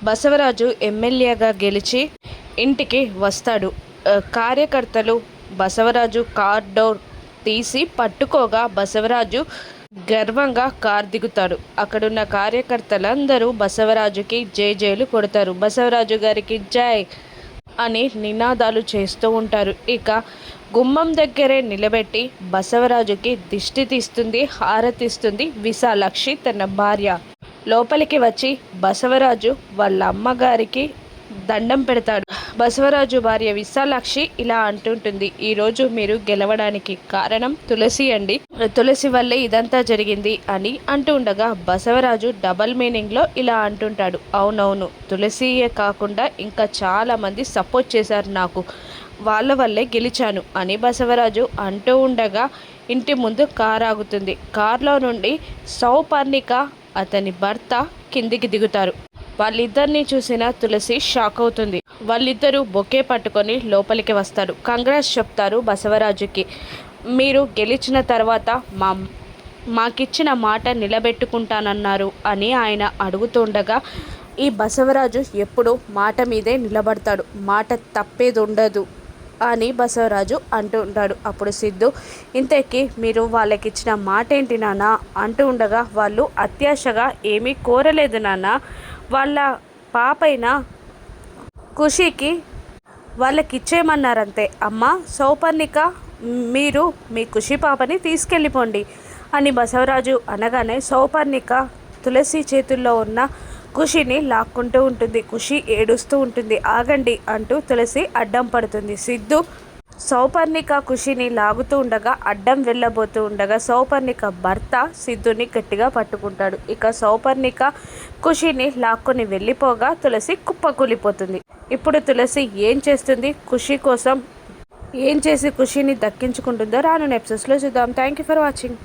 బసవరాజు ఎమ్మెల్యేగా గెలిచి ఇంటికి వస్తాడు. కార్యకర్తలు బసవరాజు కార్ డోర్ తీసి పట్టుకోగా బసవరాజు గర్వంగా కార్ దిగుతాడు. అక్కడున్న కార్యకర్తలందరూ బసవరాజుకి జేజేలు కొడతారు. బసవరాజు గారికి జై అని నినాదాలు చేస్తూ ఉంటారు. ఇక గుమ్మం దగ్గరే నిలబెట్టి బసవరాజుకి దిష్టి తీస్తుంది, హారతిస్తుంది విశాలాక్షి తన భార్య. లోపలికి వచ్చి బసవరాజు వాళ్ళ అమ్మగారికి దండం పెడతాడు. బసవరాజు భార్య విశాలాక్షి ఇలా అంటుంటుంది, ఈరోజు మీరు గెలవడానికి కారణం తులసి అండి, తులసి వల్లే ఇదంతా జరిగింది అని అంటూ ఉండగా బసవరాజు డబల్ మీనింగ్లో ఇలా అంటుంటాడు, అవునవును తులసియే కాకుండా ఇంకా చాలామంది సపోర్ట్ చేశారు నాకు, వాళ్ళ వల్లే గెలిచాను అని బసవరాజు అంటూ ఉండగా ఇంటి ముందు కారు ఆగుతుంది. కారులో నుండి సౌపర్ణిక అతని భర్త కిందికి దిగుతారు. వాళ్ళిద్దరిని చూసిన తులసి షాక్ అవుతుంది. వాళ్ళిద్దరూ బొకే పట్టుకొని లోపలికి వస్తారు. కంగ్రాట్స్ చెప్తారు బసవరాజుకి. మీరు గెలిచిన తర్వాత మాకిచ్చిన మాట నిలబెట్టుకుంటానన్నారు అని ఆయన అడుగుతుండగా ఈ బసవరాజు ఎప్పుడు మాట మీదే నిలబడతాడు, మాట తప్పేది ఉండదు అని బసవరాజు అంటూ ఉంటాడు. అప్పుడు సిద్ధు, ఇంతకీ మీరు వాళ్ళకి ఇచ్చిన మాట ఏంటి నాన్న అంటూ ఉండగా వాళ్ళు అత్యాశగా ఏమీ కోరలేదు నాన్న, వాళ్ళ పాపైన ఖుషీకి వాళ్ళకి ఇచ్చేయమన్నారంతే. అమ్మ సౌపర్ణిక, మీరు మీ ఖుషి పాపని తీసుకెళ్ళిపోండి అని బసవరాజు అనగానే సౌపర్ణిక తులసి చేతుల్లో ఉన్న ఖుషిని లాక్కుంటూ ఉంటుంది. ఖుషి ఏడుస్తూ ఉంటుంది. ఆగండి అంటూ తులసి అడ్డం పడుతుంది. సిద్ధు సౌపర్ణిక ఖుషిని లాగుతూ ఉండగా అడ్డం వెళ్ళబోతూ ఉండగా సౌపర్ణిక భర్త సిద్ధుని గట్టిగా పట్టుకుంటాడు. ఇక సౌపర్ణిక ఖుషిని లాక్కొని వెళ్ళిపోగా తులసి కుప్పకూలిపోతుంది. ఇప్పుడు తులసి ఏం చేస్తుంది, ఖుషి కోసం ఏం చేసి ఖుషిని దక్కించుకుంటుందో రాను ఎపిసోడ్స్లో చూద్దాం. Thank you for watching.